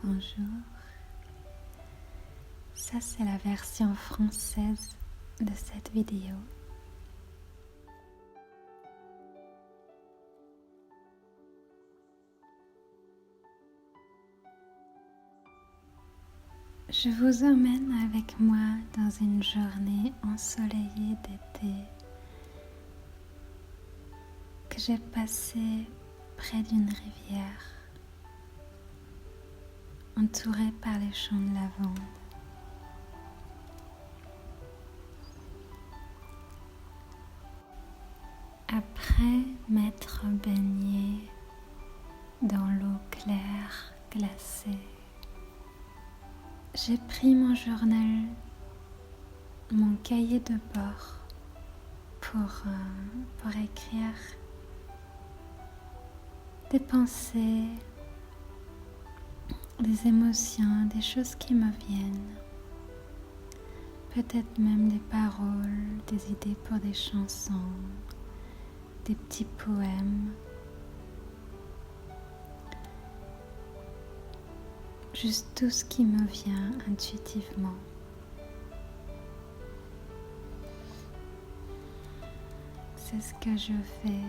Bonjour. Ça, c'est la version française de cette vidéo. Je vous emmène avec moi dans une journée ensoleillée d'été que j'ai passée près d'une rivière, entourée par les champs de lavande. Après m'être baignée dans l'eau claire, glacée, j'ai pris mon journal, mon cahier de bord pour écrire des pensées, des émotions, des choses qui me viennent. Peut-être même des paroles, des idées pour des chansons, des petits poèmes. Juste tout ce qui me vient intuitivement. C'est ce que je fais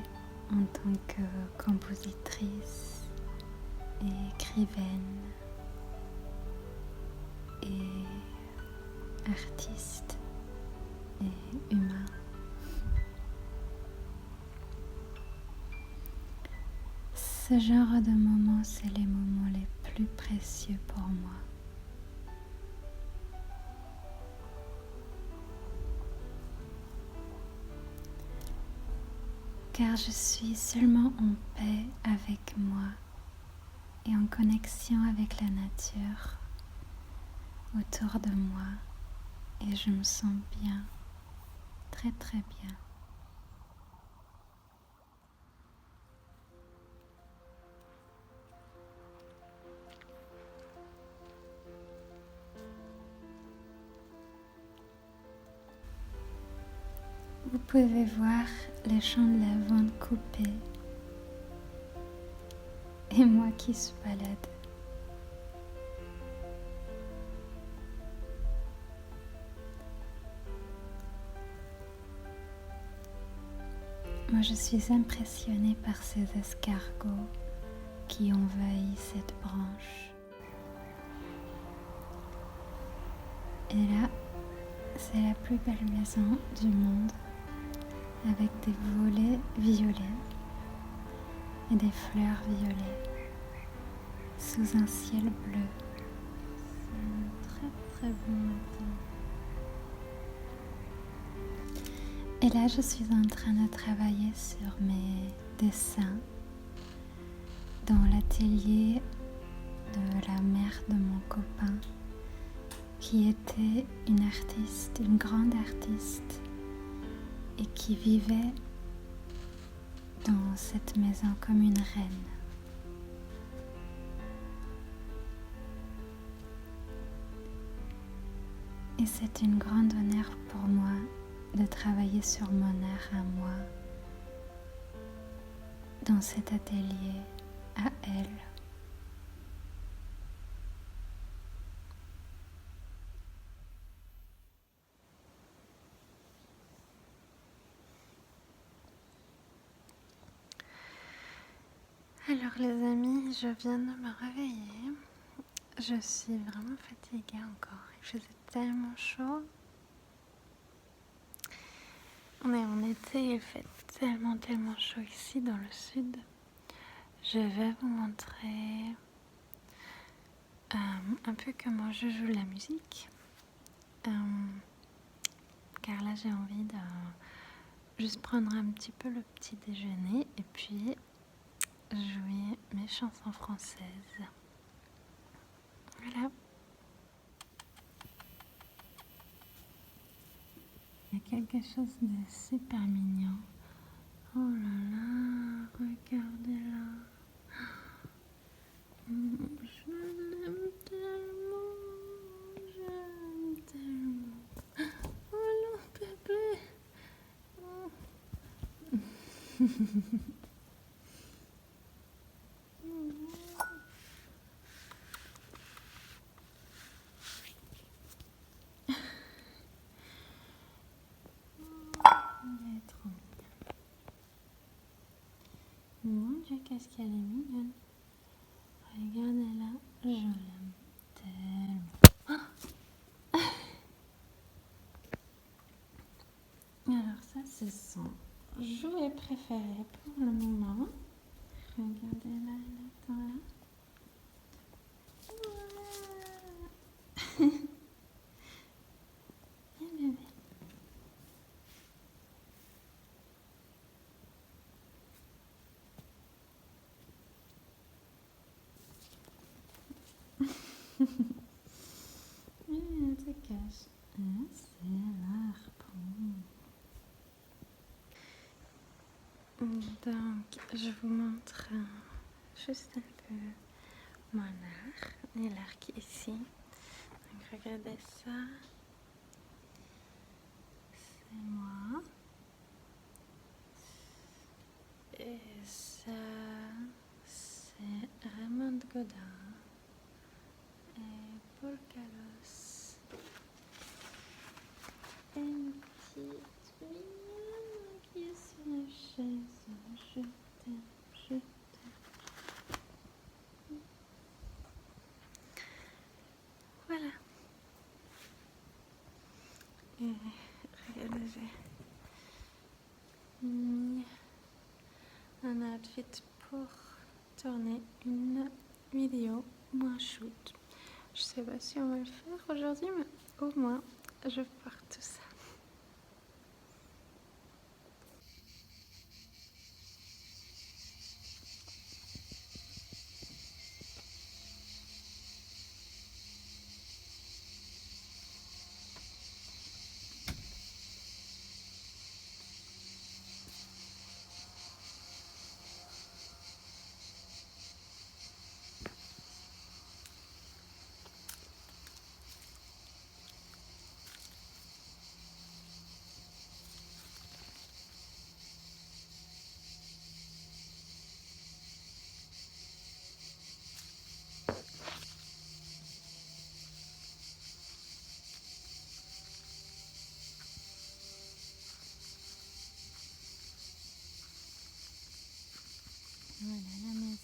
en tant que compositrice et écrivaine et artiste et humain. Ce genre de moments, c'est les moments les plus précieux pour moi. Car je suis seulement en paix avec moi et en connexion avec la nature autour de moi et je me sens bien, très très bien. Vous pouvez voir les champs de lavande coupés et moi qui se balade. Moi, je suis impressionnée par ces escargots qui envahissent cette branche. Et là, c'est la plus belle maison du monde, avec des volets violets et des fleurs violets sous un ciel bleu. C'est un très très bon matin. Et là, je suis en train de travailler sur mes dessins dans l'atelier de la mère de mon copain, qui était une artiste, une grande artiste, et qui vivait dans cette maison comme une reine. Et c'est un grand honneur pour moi de travailler sur mon art à moi, dans cet atelier, à elle. Alors les amis, je viens de me réveiller. Je suis vraiment fatiguée encore. Il faisait tellement chaud. On est en été, il fait tellement chaud ici dans le sud. Je vais vous montrer un peu comment je joue la musique. Car là j'ai envie de juste prendre un petit peu le petit déjeuner et puis jouer mes chansons françaises. Voilà. Il y a quelque chose de super mignon. Oh là là, regardez-la. Je l'aime tellement, j'aime tellement. Oh non, bébé. Mon Dieu, qu'est-ce qu'elle est mignonne. Regardez-la, je l'aime tellement. Alors ça, c'est son jouet préféré pour le moment. Regardez-la, elle attend là. Voilà. Bien bébé. Elle se cache. Ah, c'est l'arbre. Donc, je vous montre juste un peu mon art et l'arc ici. Donc, regardez ça. C'est moi. Et ça, c'est Raymond Godin et Paul Calos. Et une petite mignonne qui est sur la chaise. Je t'aime, je t'aime. Voilà. Et regardez, j'ai mis un outfit pour tourner une vidéo moins shoot. Je sais pas si on va le faire aujourd'hui, mais au moins je porte tout ça. Voilà la maison.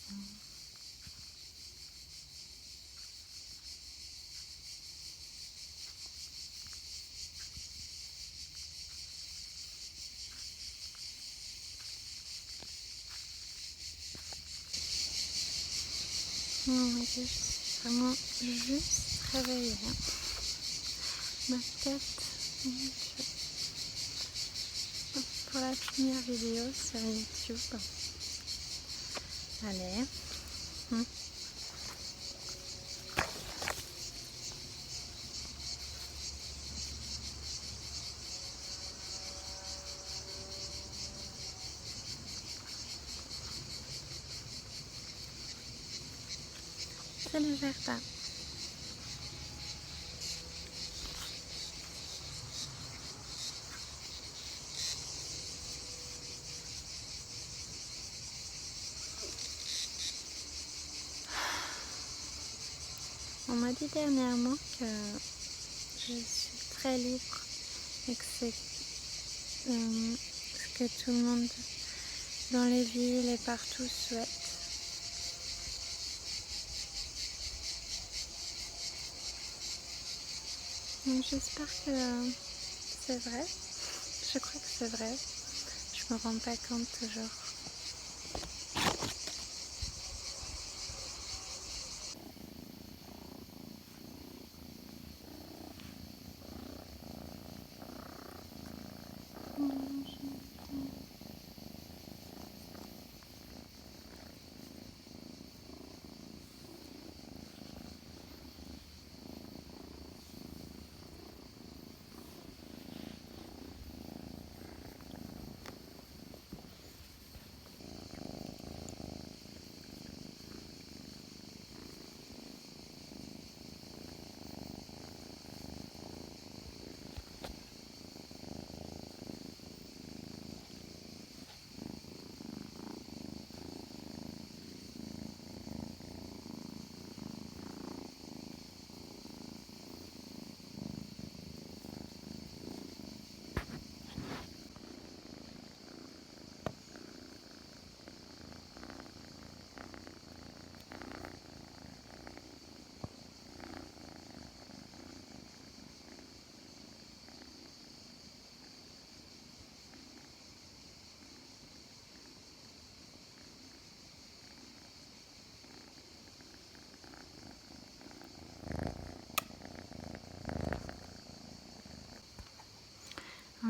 Oh mon Dieu, je suis vraiment juste réveillée. Ma tête, mon Dieu. Pour la première vidéo sur YouTube. Allez. C'est le jardin. On m'a dit dernièrement que je suis très libre et que c'est ce que tout le monde dans les villes et partout souhaite. Donc j'espère que c'est vrai. Je crois que c'est vrai. Je me rends pas compte toujours.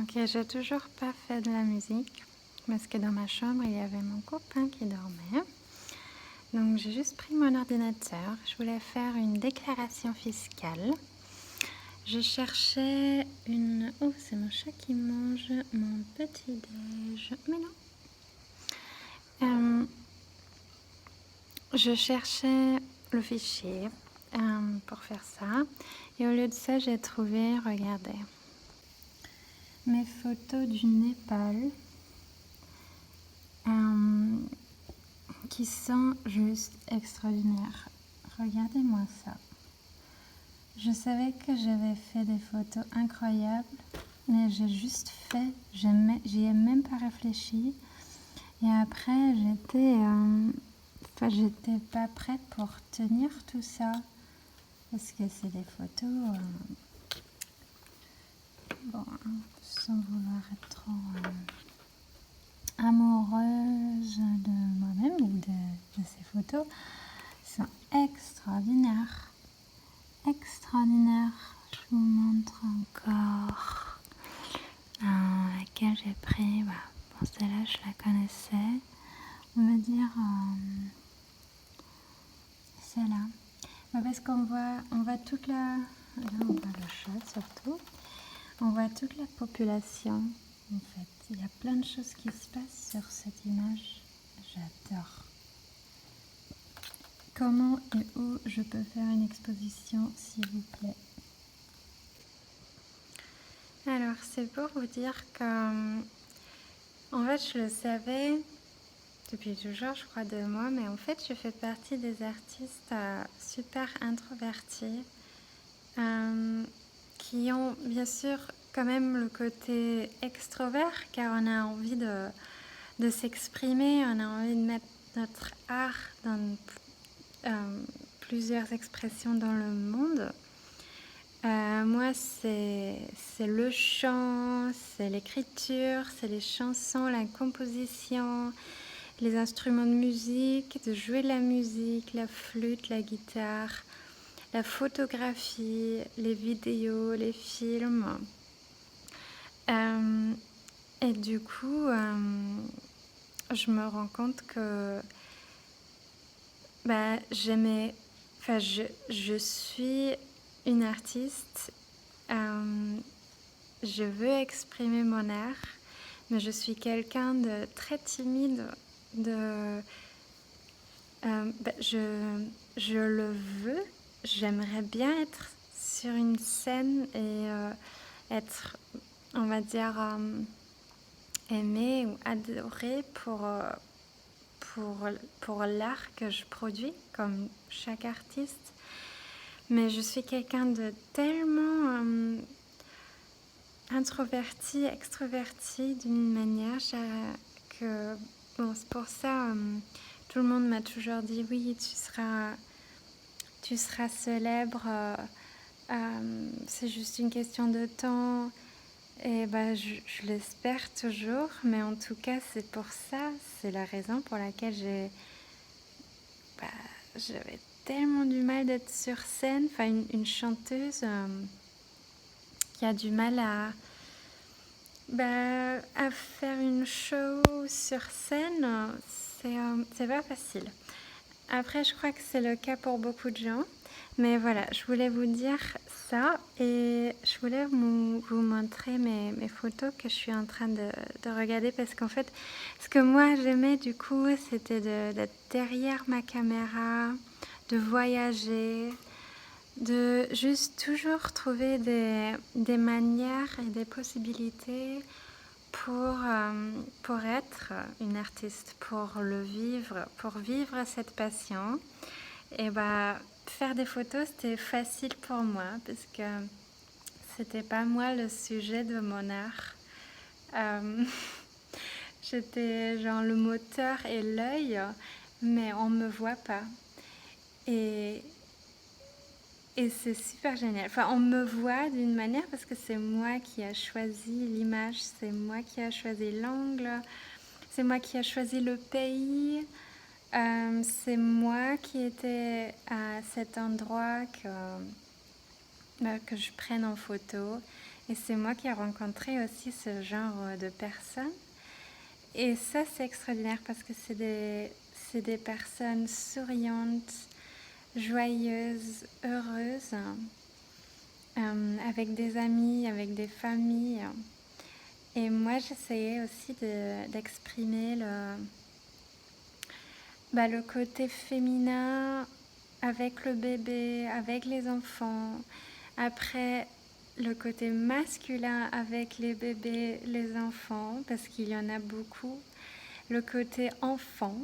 Donc j'ai toujours pas fait de la musique parce que dans ma chambre il y avait mon copain qui dormait. Donc j'ai juste pris mon ordinateur. Je voulais faire une déclaration fiscale. Je cherchais une... Oh, c'est mon chat qui mange mon petit-déj. Mais non. Je cherchais le fichier pour faire ça. Et au lieu de ça, j'ai trouvé, regardez, mes photos du Népal qui sont juste extraordinaires. Regardez-moi ça. Je savais que j'avais fait des photos incroyables, mais j'ai juste fait, j'y ai même pas réfléchi. Et après, j'étais pas prête pour tenir tout ça, parce que c'est des photos, bon, sans vouloir être trop amoureuse de moi-même ou de ces photos, sont extraordinaires. Extraordinaire. Je vous montre encore laquelle j'ai pris. Bon, celle-là, je la connaissais. On va dire celle-là. Parce qu'on voit toute la... Là, on voit le chat surtout. On voit toute la population. En fait, il y a plein de choses qui se passent sur cette image. J'adore. Comment et où je peux faire une exposition, s'il vous plaît? Alors, c'est pour vous dire que, en fait, je le savais depuis toujours, je crois, de moi, mais en fait, je fais partie des artistes super introvertis qui ont, bien sûr, quand même le côté extrovert, car on a envie de s'exprimer, on a envie de mettre notre art dans plusieurs expressions dans le monde. Moi, c'est le chant, c'est l'écriture, c'est les chansons, la composition, les instruments de musique, de jouer de la musique, la flûte, la guitare, la photographie, les vidéos, les films. Et du coup, je me rends compte que je suis une artiste, je veux exprimer mon art, mais je suis quelqu'un de très timide, je le veux, j'aimerais bien être sur une scène et être, on va dire, aimée ou adorée pour l'art que je produis, comme chaque artiste. Mais je suis quelqu'un de tellement introverti, extroverti d'une manière que, bon, c'est pour ça, tout le monde m'a toujours dit, oui, tu seras célèbre, c'est juste une question de temps. Et je l'espère toujours, mais en tout cas, c'est pour ça, c'est la raison pour laquelle j'avais tellement du mal d'être sur scène. Enfin, une chanteuse qui a du mal à faire une show sur scène, c'est pas facile. Après, je crois que c'est le cas pour beaucoup de gens. Mais voilà, je voulais vous dire ça et je voulais vous montrer mes photos que je suis en train de regarder parce qu'en fait, ce que moi j'aimais du coup, c'était d'être derrière ma caméra, de voyager, de juste toujours trouver des manières et des possibilités pour être une artiste, pour le vivre, pour vivre cette passion. Et faire des photos, c'était facile pour moi parce que c'était pas moi le sujet de mon art. J'étais genre le moteur et l'œil, mais on me voit pas. Et c'est super génial. Enfin, on me voit d'une manière parce que c'est moi qui a choisi l'image, c'est moi qui a choisi l'angle, c'est moi qui a choisi le pays. C'est moi qui étais à cet endroit que je prenne en photo. Et c'est moi qui ai rencontré aussi ce genre de personnes. Et ça, c'est extraordinaire parce que c'est des personnes souriantes, joyeuses, heureuses, avec des amis, avec des familles. Et moi, j'essayais aussi d'exprimer le côté féminin avec le bébé, avec les enfants. Après, le côté masculin avec les bébés, les enfants, parce qu'il y en a beaucoup. Le côté enfant,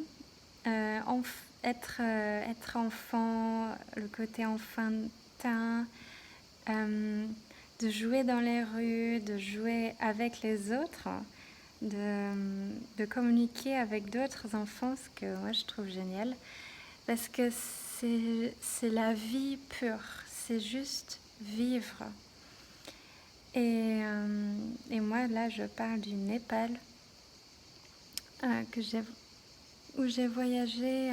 être enfant, le côté enfantin, de jouer dans les rues, de jouer avec les autres, de communiquer avec d'autres enfants, ce que moi je trouve génial, parce que c'est la vie pure, c'est juste vivre. Et moi là je parle du Népal, où j'ai voyagé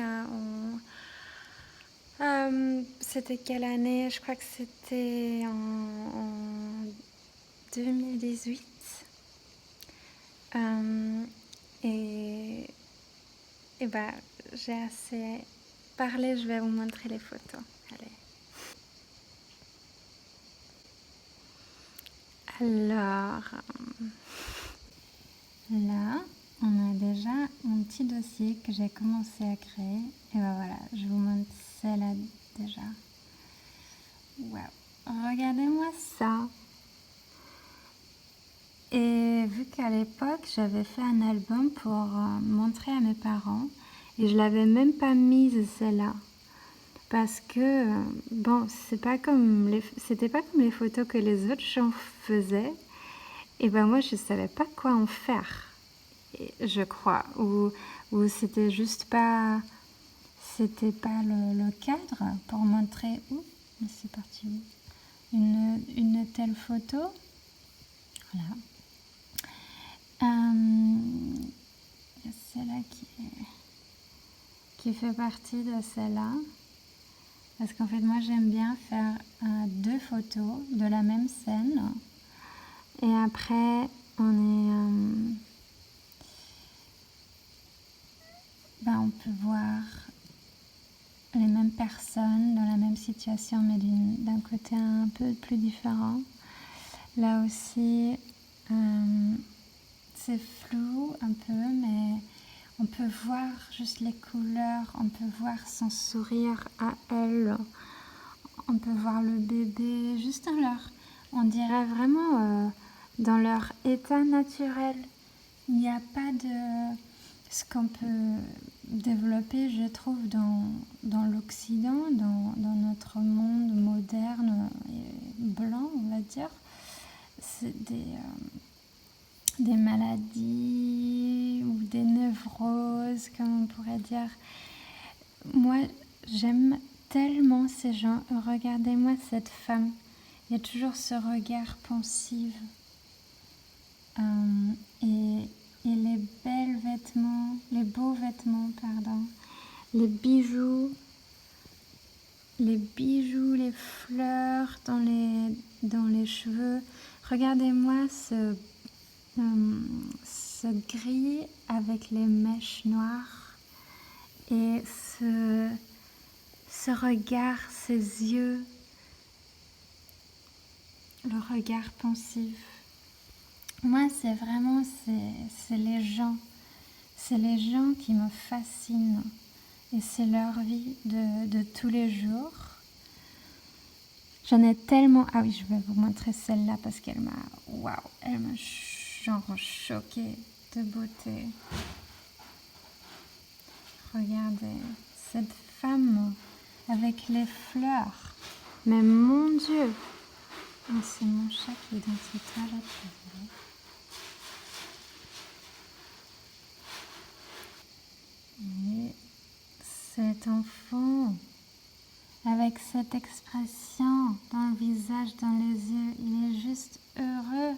c'était quelle année? Je crois que c'était en 2018. Et j'ai assez parlé, je vais vous montrer les photos. Allez. Alors, là, on a déjà mon petit dossier que j'ai commencé à créer. Et voilà, je vous montre celle-là déjà. Waouh, regardez-moi ça. Et vu qu'à l'époque, j'avais fait un album pour montrer à mes parents, et je l'avais même pas mise celle-là. Parce que, c'était pas comme les photos que les autres gens faisaient. Et moi, je savais pas quoi en faire, je crois. Ou c'était pas le cadre pour montrer où. Mais c'est parti où une telle photo. Voilà. Celle-là qui fait partie de celle-là. Parce qu'en fait, moi, j'aime bien faire 2 photos de la même scène. Et après, on peut voir les mêmes personnes dans la même situation, mais d'un côté un peu plus différent. Là aussi, c'est flou un peu, mais on peut voir juste les couleurs, on peut voir son sourire à elle, on peut voir le bébé, juste on dirait vraiment dans leur état naturel. Il n'y a pas de ce qu'on peut développer, je trouve, dans l'Occident, dans notre monde moderne et blanc, on va dire. C'est des maladies ou des névroses, comme on pourrait dire. Moi, j'aime tellement ces gens. Regardez-moi cette femme. Il y a toujours ce regard pensif. Et les beaux vêtements, les bijoux, les fleurs dans les cheveux. Regardez-moi ce gris avec les mèches noires et ce regard, ces yeux, le regard pensif. Moi, c'est les gens. C'est les gens qui me fascinent. Et c'est leur vie de tous les jours. J'en ai tellement... Ah oui, je vais vous montrer celle-là parce qu'elle m'a... Waouh, elle m'a genre choquée de beauté. Regardez, cette femme avec les fleurs. Mais mon Dieu! Oh, c'est mon chat qui est dans ses toilettes. Et cet enfant, avec cette expression dans le visage, dans les yeux, il est juste heureux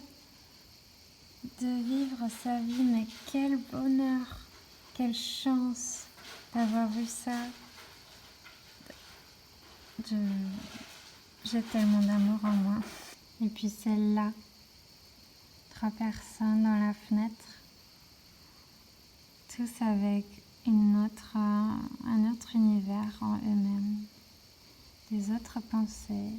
de vivre sa vie. Mais quel bonheur, quelle chance d'avoir vu ça. J'ai tellement d'amour en moi. Et puis celle-là, trois personnes dans la fenêtre, tous avec un autre univers en eux-mêmes, des autres pensées,